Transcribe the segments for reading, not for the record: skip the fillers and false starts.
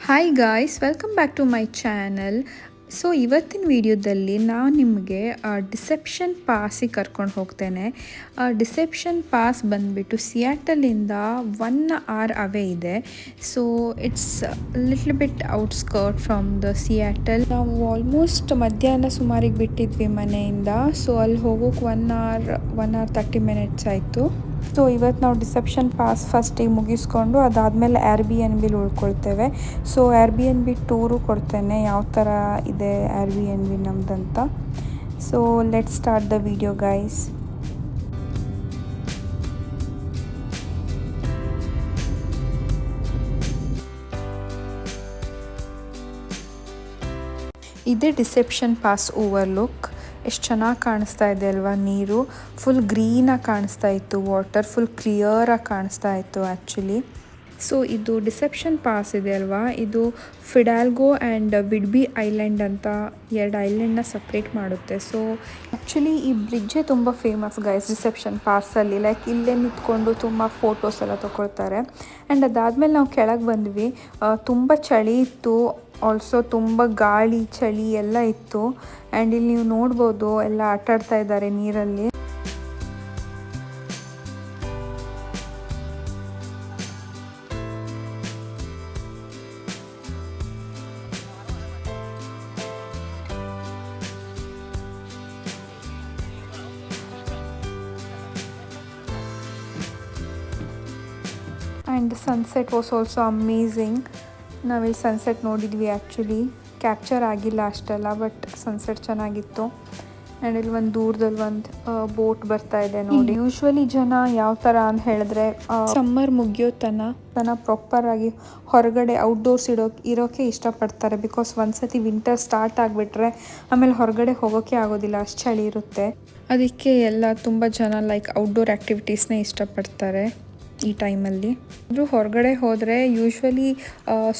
Hi guys, welcome back to my channel. So ಇವತ್ತಿನ ವಿಡಿಯೋದಲ್ಲಿ ನಾನು ನಿಮಗೆ ಡಿಸೆಪ್ಷನ್ ಪಾಸಿಗೆ ಕರ್ಕೊಂಡು ಹೋಗ್ತೇನೆ. ಡಿಸೆಪ್ಷನ್ ಪಾಸ್ ಬಂದುಬಿಟ್ಟು ಸಿಯಾಟಲಿಂದ 1 hour ಅವೇ ಇದೆ. So it's little bit outskirt from the Seattle. ನಾವು ಆಲ್ಮೋಸ್ಟ್ ಮಧ್ಯಾಹ್ನ ಸುಮಾರಿಗೆ ಬಿಟ್ಟಿದ್ವಿ ಮನೆಯಿಂದ. ಸೊ ಅಲ್ಲಿ ಹೋಗೋಕೆ 1 hour 30 minutes ಆಯಿತು. ಸೊ ಇವತ್ತು ನಾವು ಡಿಸೆಪ್ಷನ್ ಪಾಸ್ ಫಸ್ಟಿಗೆ ಮುಗಿಸ್ಕೊಂಡು ಅದಾದಮೇಲೆ Airbnb ಉಳ್ಕೊಳ್ತೇವೆ. ಸೊ Airbnb ಟೂರು ಕೊಡ್ತೇನೆ, ಯಾವ ಥರ ಇದೆ Airbnb ನಮ್ದಂತ. So let's start the video guys. ಇದೇ ಡಿಸೆಪ್ಷನ್ ಪಾಸ್ ಓವರ್ಲುಕ್. ಎಷ್ಟು ಚೆನ್ನಾಗಿ ಕಾಣಿಸ್ತಾ ಇದೆ ಅಲ್ವಾ, ನೀರು ಫುಲ್ ಗ್ರೀನಾಗಿ ಕಾಣಿಸ್ತಾ ಇತ್ತು, ವಾಟರ್ ಫುಲ್ ಕ್ಲಿಯರಾಗಿ ಕಾಣಿಸ್ತಾ ಇತ್ತು ಆ್ಯಕ್ಚುಲಿ. ಸೊ ಇದು ಡಿಸೆಪ್ಷನ್ ಪಾಸ್ ಇದೆ ಅಲ್ವಾ, ಇದು ಫಿಡಾಲ್ಗೋ ಆ್ಯಂಡ್ ವಿಡ್ಬಿ ಐಲ್ಯಾಂಡ್ ಅಂತ 2 ಐಲ್ಯಾಂಡ್ನ ಸಪ್ರೇಟ್ ಮಾಡುತ್ತೆ. ಸೊ ಆ್ಯಕ್ಚುಲಿ ಈ ಬ್ರಿಡ್ಜೇ ತುಂಬ ಫೇಮಸ್ ಗೈಸ್ ಡಿಸೆಪ್ಷನ್ ಪಾಸಲ್ಲಿ. ಲೈಕ್ ಇಲ್ಲೇ ನಿಂತ್ಕೊಂಡು ತುಂಬ ಫೋಟೋಸ್ ಎಲ್ಲ ತೊಗೊಳ್ತಾರೆ. ಆ್ಯಂಡ್ ಅದಾದಮೇಲೆ ನಾವು ಕೆಳಗೆ ಬಂದ್ವಿ. ತುಂಬ ಚಳಿ ಇತ್ತು, ಆಲ್ಸೋ ತುಂಬ ಗಾಳಿ ಚಳಿ ಎಲ್ಲ ಇತ್ತು. ಆ್ಯಂಡ್ ಇಲ್ಲಿ ನೀವು ನೋಡ್ಬೋದು ಎಲ್ಲ ಆಟಾಡ್ತಾ ಇದ್ದಾರೆ ನೀರಲ್ಲಿ. And sunset was also amazing. ನಾವಿಲ್ಲಿ ಸನ್ಸೆಟ್ ನೋಡಿದ್ವಿ, ಆ್ಯಕ್ಚುಲಿ ಕ್ಯಾಪ್ಚರ್ ಆಗಿಲ್ಲ ಅಷ್ಟೆಲ್ಲ, ಬಟ್ ಸನ್ಸೆಟ್ ಚೆನ್ನಾಗಿತ್ತು. ಆ್ಯಂಡ್ ಇಲ್ಲಿ ಒಂದು ದೂರದಲ್ಲಿ ಒಂದು ಬೋಟ್ ಬರ್ತಾ ಇದೆ ನೋಡಿ. ಯೂಶ್ವಲಿ ಜನ ಯಾವ ಥರ ಅಂತ ಹೇಳಿದ್ರೆ ಸಮ್ಮರ್ ಮುಗಿಯೋ ತನ ಪ್ರಾಪರಾಗಿ ಹೊರಗಡೆ ಔಟ್ಡೋರ್ಸ್ ಇರೋಕ್ಕೆ ಇಷ್ಟಪಡ್ತಾರೆ. ಬಿಕಾಸ್ ಒಂದ್ಸತಿ ವಿಂಟರ್ ಸ್ಟಾರ್ಟ್ ಆಗಿಬಿಟ್ರೆ ಆಮೇಲೆ ಹೊರಗಡೆ ಹೋಗೋಕ್ಕೆ ಆಗೋದಿಲ್ಲ, ಅಷ್ಟು ಚಳಿ ಇರುತ್ತೆ. ಅದಕ್ಕೆ ಎಲ್ಲ ತುಂಬ ಜನ ಲೈಕ್ ಔಟ್ಡೋರ್ ಆ್ಯಕ್ಟಿವಿಟೀಸ್ನೇ ಇಷ್ಟಪಡ್ತಾರೆ ಈ ಟೈಮಲ್ಲಿ. ಆದರೂ ಹೊರಗಡೆ ಹೋದರೆ ಯೂಶ್ವಲಿ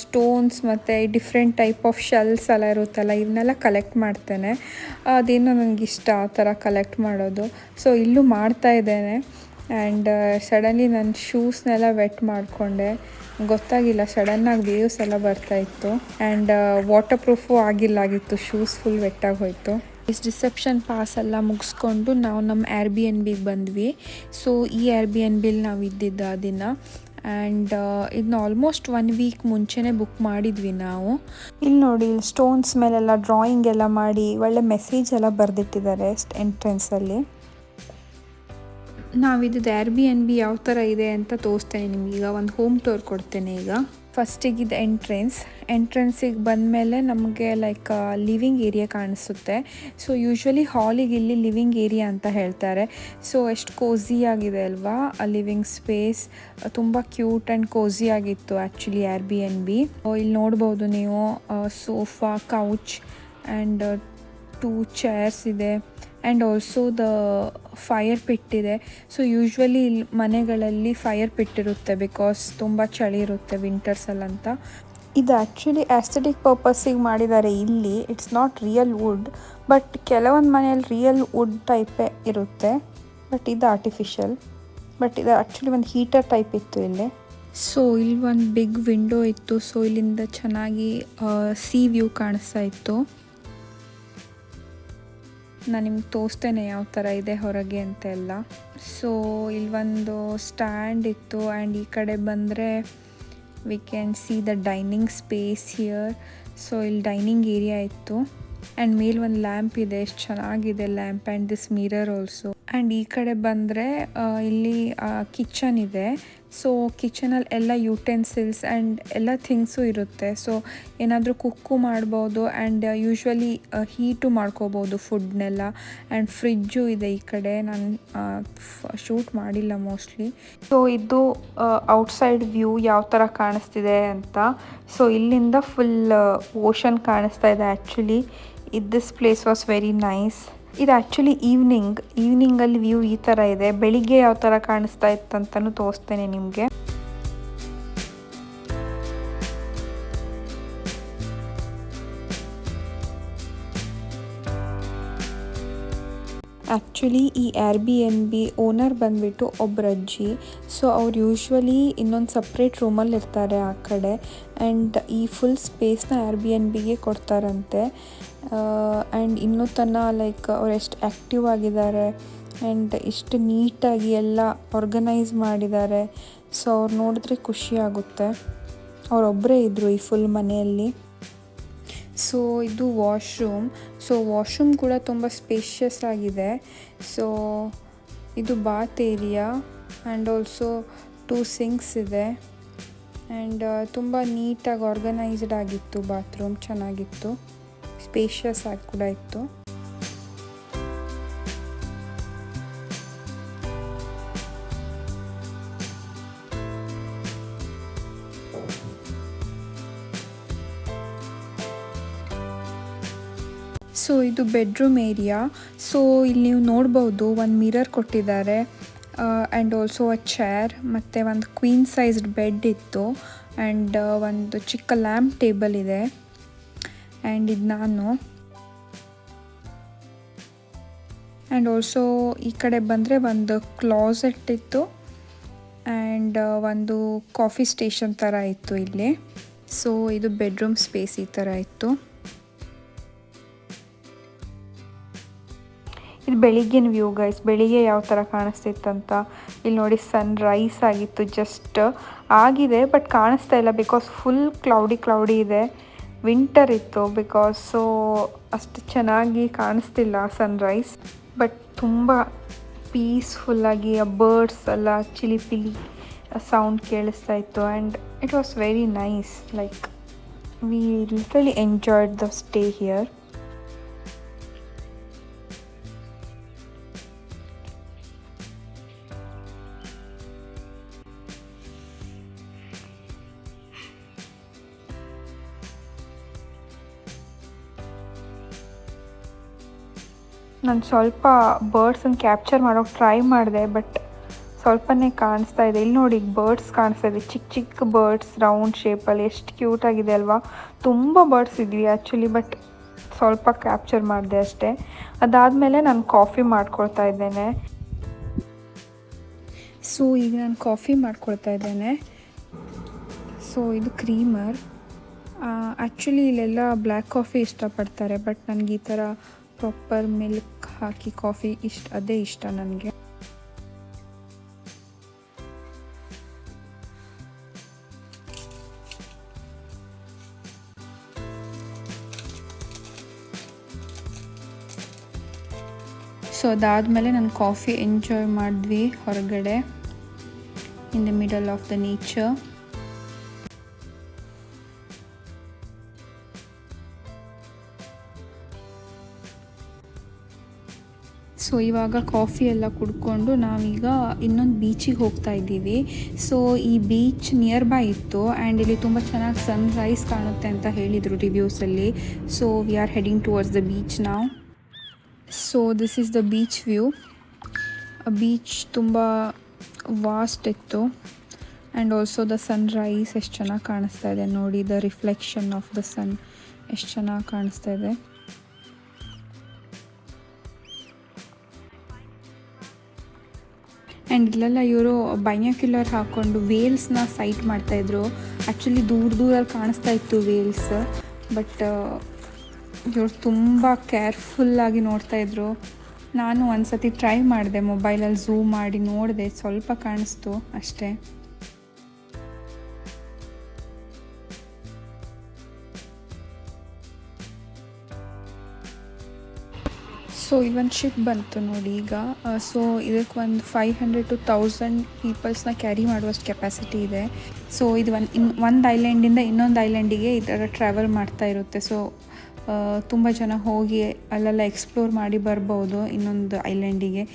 ಸ್ಟೋನ್ಸ್ ಮತ್ತು ಡಿಫ್ರೆಂಟ್ ಟೈಪ್ ಆಫ್ ಶೆಲ್ಸ್ ಎಲ್ಲ ಇರುತ್ತಲ್ಲ, ಇವನ್ನೆಲ್ಲ ಕಲೆಕ್ಟ್ ಮಾಡ್ತೇನೆ. ಅದೇನೋ ನನಗಿಷ್ಟ ಆ ಥರ ಕಲೆಕ್ಟ್ ಮಾಡೋದು. ಸೊ ಇಲ್ಲೂ ಮಾಡ್ತಾ ಇದ್ದೇನೆ. ಆ್ಯಂಡ್ ಸಡನ್ಲಿ ನನ್ನ ಶೂಸ್ನೆಲ್ಲ ವೆಟ್ ಮಾಡಿಕೊಂಡೆ, ಗೊತ್ತಾಗಿಲ್ಲ, ಸಡನ್ನಾಗಿ ವೇವ್ಸ್ ಎಲ್ಲ ಬರ್ತಾಯಿತ್ತು. ಆ್ಯಂಡ್ ವಾಟರ್ ಪ್ರೂಫು ಆಗಿತ್ತು, ಶೂಸ್ ಫುಲ್ ವೆಟ್ಟಾಗಿ ಹೋಯಿತು. ರಿಸೆಪ್ಷನ್ ಪಾಸ್ ಎಲ್ಲ ಮುಗಿಸ್ಕೊಂಡು ನಾವು ನಮ್ಮ Airbnbಗೆ ಬಂದ್ವಿ. ಸೊ ಈ Airbnbಲಿ ನಾವು ಇದ್ದಿದ್ದು ಆ ದಿನ. ಆ್ಯಂಡ್ ಇದನ್ನ ಆಲ್ಮೋಸ್ಟ್ 1 week ಮುಂಚೆನೇ ಬುಕ್ ಮಾಡಿದ್ವಿ ನಾವು. ಇಲ್ಲಿ ನೋಡಿ, ಸ್ಟೋನ್ಸ್ ಮೇಲೆಲ್ಲ ಡ್ರಾಯಿಂಗ್ ಎಲ್ಲ ಮಾಡಿ ಒಳ್ಳೆ ಮೆಸೇಜ್ ಎಲ್ಲ ಬರೆದಿಟ್ಟಿದ್ದಾರೆ ಎಂಟ್ರೆನ್ಸಲ್ಲಿ. ನಾವಿದ್ದು Airbnb ಯಾವ ಥರ ಇದೆ ಅಂತ ತೋರಿಸ್ತೇನೆ ನಿಮಗೀಗ. ಒಂದು ಹೋಮ್ ಟೂರ್ ಕೊಡ್ತೇನೆ ಈಗ. ಫಸ್ಟಿಗೆ ಇದು ಎಂಟ್ರೆನ್ಸಿಗೆ ಬಂದಮೇಲೆ ನಮಗೆ ಲೈಕ್ ಲಿವಿಂಗ್ ಏರಿಯಾ ಕಾಣಿಸುತ್ತೆ. ಸೊ ಯೂಶ್ವಲಿ ಹಾಲಿಗೆ ಇಲ್ಲಿ ಲಿವಿಂಗ್ ಏರಿಯಾ ಅಂತ ಹೇಳ್ತಾರೆ. ಸೊ ಎಷ್ಟು ಕೋಝಿ ಆಗಿದೆ ಅಲ್ವಾ ಆ ಲಿವಿಂಗ್ ಸ್ಪೇಸ್, ತುಂಬ ಕ್ಯೂಟ್ ಆ್ಯಂಡ್ ಕೋಝಿ ಆಗಿತ್ತು ಆ್ಯಕ್ಚುಲಿ Airbnb. ಇಲ್ಲಿ ನೋಡ್ಬೋದು ನೀವು ಸೋಫಾ, ಕೌಚ್ ಆ್ಯಂಡ್ 2 chairs ಇದೆ. And also the fire pit ಇದೆ. ಸೊ ಯೂಶ್ವಲಿ ಇಲ್ಲಿ ಮನೆಗಳಲ್ಲಿ ಫೈರ್ ಪಿಟ್ ಇರುತ್ತೆ, ಬಿಕಾಸ್ ತುಂಬ ಚಳಿ ಇರುತ್ತೆ ವಿಂಟರ್ಸಲ್ಲಂತ. ಇದು ಆ್ಯಕ್ಚುಲಿ ಆಸ್ಥೆಟಿಕ್ ಪರ್ಪಸ್ಸಿಗೆ ಮಾಡಿದ್ದಾರೆ ಇಲ್ಲಿ. It's not real wood, but ಕೆಲವೊಂದು ಮನೆಯಲ್ಲಿ ರಿಯಲ್ ವುಡ್ ಟೈಪೇ ಇರುತ್ತೆ, ಬಟ್ ಇದು ಆರ್ಟಿಫಿಷಿಯಲ್. ಬಟ್ ಇದು ಆ್ಯಕ್ಚುಲಿ ಒಂದು ಹೀಟರ್ ಟೈಪ್ ಇತ್ತು ಇಲ್ಲಿ. ಸೊ ಇಲ್ಲಿ ಒಂದು ಬಿಗ್ ವಿಂಡೋ ಇತ್ತು. ಸೊ ಇಲ್ಲಿಂದ ಚೆನ್ನಾಗಿ ಸಿ ವ್ಯೂ ಕಾಣಿಸ್ತಾ ಇತ್ತು. ನಾನು ನಿಮ್ಗೆ ತೋರಿಸ್ತೇನೆ ಯಾವ ಥರ ಇದೆ ಹೊರಗೆ ಅಂತೆಲ್ಲ. ಸೊ ಇಲ್ಲಿ ಒಂದು ಸ್ಟ್ಯಾಂಡ್ ಇತ್ತು. ಆ್ಯಂಡ್ ಈ ಕಡೆ ಬಂದರೆ we can see the dining space here. So ಇಲ್ಲಿ ಡೈನಿಂಗ್ ಏರಿಯಾ ಇತ್ತು. ಆ್ಯಂಡ್ ಮೇಲೆ ಒಂದು ಲ್ಯಾಂಪ್ ಇದೆ, ಎಷ್ಟು ಚೆನ್ನಾಗಿದೆ lamp. And this mirror also. And ಈ ಕಡೆ ಬಂದರೆ ಇಲ್ಲಿ ಕಿಚನ್ ಇದೆ. ಸೊ ಕಿಚನಲ್ಲಿ ಎಲ್ಲ ಯುಟೆನ್ಸಿಲ್ಸ್ ಆ್ಯಂಡ್ ಎಲ್ಲ ಥಿಂಗ್ಸು ಇರುತ್ತೆ. ಸೊ ಏನಾದರೂ ಕುಕ್ಕು ಮಾಡ್ಬೋದು. ಆ್ಯಂಡ್ ಯೂಶ್ವಲಿ ಹೀಟು ಮಾಡ್ಕೋಬೋದು ಫುಡ್ನೆಲ್ಲ. ಆ್ಯಂಡ್ ಫ್ರಿಜ್ಜು ಇದೆ ಈ ಕಡೆ. ನಾನು ಶೂಟ್ ಮಾಡಿಲ್ಲ ಮೋಸ್ಟ್ಲಿ. ಸೊ ಇದು ಔಟ್ಸೈಡ್ ವ್ಯೂ ಯಾವ ಥರ ಕಾಣಿಸ್ತಿದೆ ಅಂತ. ಸೊ ಇಲ್ಲಿಂದ ಫುಲ್ ಓಷನ್ ಕಾಣಿಸ್ತಾ ಇದೆ actually. This place was very nice. ಇದು ಆ್ಯಕ್ಚುಲಿ ಈವ್ನಿಂಗಲ್ಲಿ ವ್ಯೂ ಈ ಥರ ಇದೆ. ಬೆಳಿಗ್ಗೆ ಯಾವ ಥರ ಕಾಣಿಸ್ತಾ ಇತ್ತಂತಲೂ ತೋರಿಸ್ತೇನೆ ನಿಮಗೆ. ಆ್ಯಕ್ಚುಲಿ ಈ Airbnb owner ಬಂದುಬಿಟ್ಟು ಒಬ್ಬರು ಅಜ್ಜಿ. ಸೊ ಅವ್ರು ಯೂಶ್ವಲಿ ಇನ್ನೊಂದು ಸಪ್ರೇಟ್ ರೂಮಲ್ಲಿ ಇರ್ತಾರೆ ಆ ಕಡೆ. ಆ್ಯಂಡ್ ಈ ಫುಲ್ ಸ್ಪೇಸ್ನ ಆರ್ ಬಿ ಎನ್ ಬಿಗೆ ಕೊಡ್ತಾರಂತೆ. ಆ್ಯಂಡ್ ಇನ್ನೂ ತನಕ ಲೈಕ್ ಅವ್ರು ಎಷ್ಟು ಆ್ಯಕ್ಟಿವ್ ಆಗಿದ್ದಾರೆ ಆ್ಯಂಡ್ ಎಷ್ಟು ನೀಟಾಗಿ ಎಲ್ಲ ಆರ್ಗನೈಸ್ ಮಾಡಿದ್ದಾರೆ. ಸೊ ಅವ್ರು ನೋಡಿದ್ರೆ ಖುಷಿ ಆಗುತ್ತೆ. ಅವರೊಬ್ಬರೇ ಇದ್ದರು ಈ ಫುಲ್ ಮನೆಯಲ್ಲಿ. ಸೊ ಇದು ವಾಶ್ರೂಮ್. ಸೊ ವಾಶ್ರೂಮ್ ಕೂಡ ತುಂಬ ಸ್ಪೇಷಿಯಸ್ ಆಗಿದೆ. ಸೊ ಇದು bath area and also 2 sinks ಇದೆ. ಆ್ಯಂಡ್ ತುಂಬ ನೀಟಾಗಿ ಆರ್ಗನೈಸ್ಡ್ ಆಗಿತ್ತು. ಬಾತ್ರೂಮ್ ಚೆನ್ನಾಗಿತ್ತು, ಸ್ಪೇಷಿಯಸ್ ಆಗಿ ಕೂಡ ಇತ್ತು. ಸೊ ಇದು ಬೆಡ್ರೂಮ್ ಏರಿಯಾ. ಸೊ ಇಲ್ಲಿ ನೀವು ನೋಡ್ಬೋದು ಒಂದು ಮಿರರ್ ಕೊಟ್ಟಿದ್ದಾರೆ ಆ್ಯಂಡ್ ಆಲ್ಸೋ ಅ ಚೇರ್ ಮತ್ತು ಒಂದು ಕ್ವೀನ್ ಸೈಜ್ಡ್ ಬೆಡ್ ಇತ್ತು. ಆ್ಯಂಡ್ ಒಂದು ಚಿಕ್ಕ ಲ್ಯಾಂಪ್ ಟೇಬಲ್ ಇದೆ. ಆ್ಯಂಡ್ ಇದು ನಾನು ಆ್ಯಂಡ್ ಆಲ್ಸೋ ಈ ಕಡೆ ಬಂದರೆ ಒಂದು ಕ್ಲಾಸೆಟ್ ಇತ್ತು ಆ್ಯಂಡ್ ಒಂದು ಕಾಫಿ ಸ್ಟೇಷನ್ ಥರ ಇತ್ತು ಇಲ್ಲಿ. ಸೊ ಇದು ಬೆಡ್ರೂಮ್ ಸ್ಪೇಸ್ ಈ ಥರ ಇತ್ತು. ಇದು ಬೆಳಿಗ್ಗಿನ ವ್ಯೂ ಗೈಸ್. ಬೆಳಿಗ್ಗೆ ಯಾವ ಥರ ಕಾಣಿಸ್ತಿತ್ತಂತ ಇಲ್ಲಿ ನೋಡಿ. ಸನ್ ರೈಸ್ ಆಗಿತ್ತು, ಜಸ್ಟ್ ಆಗಿದೆ ಬಟ್ ಕಾಣಿಸ್ತಾ ಇಲ್ಲ ಬಿಕಾಸ್ ಫುಲ್ ಕ್ಲೌಡಿ ಇದೆ. ವಿಂಟರ್ ಇತ್ತು ಬಿಕಾಸ್. ಸೊ ಅಷ್ಟು ಚೆನ್ನಾಗಿ ಕಾಣಿಸ್ತಿಲ್ಲ ಸನ್ರೈಸ್. ಬಟ್ ತುಂಬ ಪೀಸ್ಫುಲ್ಲಾಗಿ ಆ ಬರ್ಡ್ಸ್ ಎಲ್ಲ ಚಿಲಿಪಿಲಿ ಸೌಂಡ್ ಕೇಳಿಸ್ತಾ ಇತ್ತು. And it was very nice. Like we literally enjoyed the stay here. ನಾನು ಸ್ವಲ್ಪ ಬರ್ಡ್ಸನ್ನು ಕ್ಯಾಪ್ಚರ್ ಮಾಡೋಕ್ಕೆ ಟ್ರೈ ಮಾಡಿದೆ ಬಟ್ ಸ್ವಲ್ಪನೇ ಕಾಣಿಸ್ತಾ ಇದೆ. ಇಲ್ಲಿ ನೋಡಿ ಬರ್ಡ್ಸ್ ಕಾಣಿಸ್ತಾ ಇದೆ, ಚಿಕ್ಕ ಚಿಕ್ಕ ಬರ್ಡ್ಸ್ ರೌಂಡ್ ಶೇಪಲ್ಲಿ. ಎಷ್ಟು ಕ್ಯೂಟಾಗಿದೆ ಅಲ್ವಾ. ತುಂಬ ಬರ್ಡ್ಸ್ ಇದ್ವಿ ಆ್ಯಕ್ಚುಲಿ, ಬಟ್ ಸ್ವಲ್ಪ ಕ್ಯಾಪ್ಚರ್ ಮಾಡಿದೆ ಅಷ್ಟೇ. ಅದಾದಮೇಲೆ ನಾನು ಕಾಫಿ ಮಾಡ್ಕೊಳ್ತಾ ಇದ್ದೇನೆ. ಸೊ ಈಗ ನಾನು ಕಾಫಿ ಮಾಡ್ಕೊಳ್ತಾ ಇದ್ದೇನೆ. ಸೊ ಇದು ಕ್ರೀಮರ್. ಆ್ಯಕ್ಚುಲಿ ಇಲ್ಲೆಲ್ಲ ಬ್ಲ್ಯಾಕ್ ಕಾಫಿ ಇಷ್ಟಪಡ್ತಾರೆ, ಬಟ್ ನನಗೆ ಈ ಥರ ಪ್ರಾಪರ್ ಮಿಲ್ಕ್ ಹಾಕಿ ಕಾಫಿ ಅದೇ ಇಷ್ಟ ನನಗೆ. ಸೊ ಅದಾದಮೇಲೆ ನಾನು ಕಾಫಿ ಎಂಜಾಯ್ ಮಾಡಿದ್ವಿ ಹೊರಗಡೆ in the middle of the nature. So ಇವಾಗ ಕಾಫಿ ಎಲ್ಲ ಕುಡ್ಕೊಂಡು ನಾವೀಗ ಇನ್ನೊಂದು ಬೀಚಿಗೆ ಹೋಗ್ತಾ ಇದ್ದೀವಿ. ಸೊ ಈ ಬೀಚ್ ನಿಯರ್ ಬೈ ಇತ್ತು ಆ್ಯಂಡ್ ಇಲ್ಲಿ ತುಂಬ ಚೆನ್ನಾಗಿ ಸನ್ರೈಸ್ ಕಾಣುತ್ತೆ ಅಂತ ಹೇಳಿದರು ರಿವ್ಯೂಸಲ್ಲಿ. So we are heading towards the beach ನಾವು. So this is the beach view. Beach ತುಂಬ ವಾಸ್ಟ್ ಇತ್ತು ಆ್ಯಂಡ್ ಆಲ್ಸೋ ದ ಸನ್ರೈಸ್ ಎಷ್ಟು ಚೆನ್ನಾಗಿ ಕಾಣಿಸ್ತಾ ಇದೆ ನೋಡಿ. The reflection of the sun ಎಷ್ಟು ಚೆನ್ನಾಗಿ ಕಾಣಿಸ್ತಾ ಇದೆ. ಆ್ಯಂಡ್ ಇಲ್ಲೆಲ್ಲ ಇವರು ಬೈನಾಕ್ಯುಲರ್ ಹಾಕ್ಕೊಂಡು ವೇಲ್ಸ್ನ ಸೈಟ್ ಮಾಡ್ತಾಯಿದ್ರು. ಆ್ಯಕ್ಚುಲಿ ದೂರಲ್ಲಿ ಕಾಣಿಸ್ತಾ ಇತ್ತು ವೇಲ್ಸ್, ಬಟ್ ಇವರು ತುಂಬ ಕೇರ್ಫುಲ್ಲಾಗಿ ನೋಡ್ತಾಯಿದ್ರು. ನಾನು ಒಂದು ಸತಿ ಟ್ರೈ ಮಾಡಿದೆ, ಮೊಬೈಲಲ್ಲಿ ಝೂಮ್ ಮಾಡಿ ನೋಡಿದೆ, ಸ್ವಲ್ಪ ಕಾಣಿಸ್ತು ಅಷ್ಟೇ. ಸೊ ಇಲ್ಲೊಂದು ಶಿಪ್ ಬಂತು ನೋಡಿ ಈಗ. ಸೊ ಇದಕ್ಕೆ ಒಂದು 500 to 1000 ಪೀಪಲ್ಸ್ನ ಕ್ಯಾರಿ ಮಾಡುವಷ್ಟು ಕೆಪಾಸಿಟಿ ಇದೆ. ಸೊ ಇದು ಒಂದು ಐಲ್ಯಾಂಡಿಂದ ಇನ್ನೊಂದು ಐಲ್ಯಾಂಡಿಗೆ ಈ ಥರ ಟ್ರಾವೆಲ್ ಮಾಡ್ತಾ ಇರುತ್ತೆ. ಸೊ ತುಂಬ ಜನ ಹೋಗಿ ಅಲ್ಲೆಲ್ಲ ಎಕ್ಸ್ಪ್ಲೋರ್ ಮಾಡಿ ಬರ್ಬೋದು ಇನ್ನೊಂದು ಐಲ್ಯಾಂಡಿಗೆ.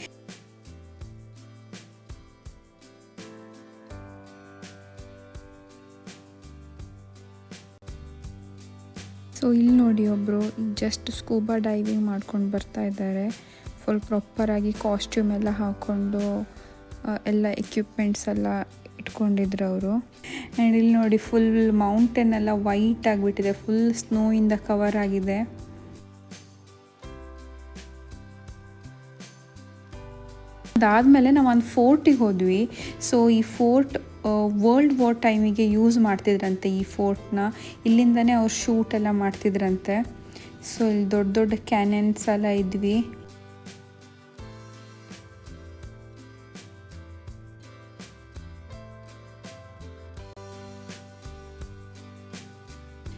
ಸೊ ಇಲ್ಲಿ ನೋಡಿ ಒಬ್ಬರು ಜಸ್ಟ್ ಸ್ಕೂಬಾ ಡೈವಿಂಗ್ ಮಾಡ್ಕೊಂಡು ಬರ್ತಾ ಇದ್ದಾರೆ. ಫುಲ್ ಪ್ರಾಪರಾಗಿ ಕಾಸ್ಟ್ಯೂಮ್ ಎಲ್ಲ ಹಾಕ್ಕೊಂಡು ಎಲ್ಲ ಎಕ್ವಿಪ್ಮೆಂಟ್ಸ್ ಎಲ್ಲ ಇಟ್ಕೊಂಡಿದ್ರು ಅವರು. ಆ್ಯಂಡ್ ಇಲ್ಲಿ ನೋಡಿ ಫುಲ್ ಮೌಂಟೇನ್ ಎಲ್ಲ ವೈಟ್ ಆಗಿಬಿಟ್ಟಿದೆ, ಫುಲ್ ಸ್ನೋಯಿಂದ ಕವರ್ ಆಗಿದೆ. ಅದಾದಮೇಲೆ ನಾವು ಒಂದು ಫೋರ್ಟಿಗೆ ಹೋದ್ವಿ. ಸೊ ಈ ಫೋರ್ಟ್ ವರ್ಲ್ಡ್ ವಾರ್ ಟೈಮಿಗೆ ಯೂಸ್ ಮಾಡ್ತಿದ್ರಂತೆ ಈ ಫೋರ್ಟ್ನ. ಇಲ್ಲಿಂದನೇ ಅವ್ರು ಶೂಟ್ ಎಲ್ಲ ಮಾಡ್ತಿದ್ರಂತೆ. ಸೊ ಇಲ್ಲಿ ದೊಡ್ಡ ದೊಡ್ಡ ಕ್ಯಾನನ್ಸ್ ಎಲ್ಲ ಇದ್ವಿ.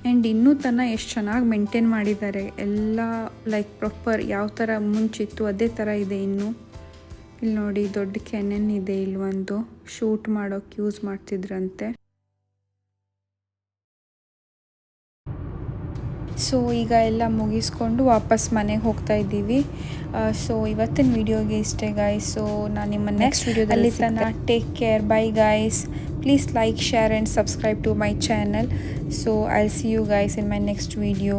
ಆ್ಯಂಡ್ ಇನ್ನೂ ತನಕ ಎಷ್ಟು ಚೆನ್ನಾಗಿ ಮೇಂಟೈನ್ ಮಾಡಿದ್ದಾರೆ ಎಲ್ಲ, ಲೈಕ್ ಪ್ರಾಪರ್ ಯಾವ ಥರ ಮುಂಚಿತ್ತು ಅದೇ ಥರ ಇದೆ ಇನ್ನೂ. ಇಲ್ಲಿ ನೋಡಿ ದೊಡ್ಡ ಕ್ಯಾನನ್ ಇದೆ, ಇಲ್ಲಿ ಒಂದು ಶೂಟ್ ಮಾಡೋಕ್ಕೆ ಯೂಸ್ ಮಾಡ್ತಿದ್ರಂತೆ. ಸೊ ಈಗ ಎಲ್ಲ ಮುಗಿಸ್ಕೊಂಡು ವಾಪಸ್ ಮನೆಗೆ ಹೋಗ್ತಾ ಇದ್ದೀವಿ. ಸೊ ಇವತ್ತಿನ ವಿಡಿಯೋಗೆ ಇಷ್ಟೇ ಗಾಯ್ಸ್. ಸೊ ನಾನು ನಿಮ್ಮ ನೆಕ್ಸ್ಟ್ ವಿಡಿಯೋದಲ್ಲಿ ತನಕ take care, by guys. Please like, share and subscribe to my channel. So I'll see you guys in my next video.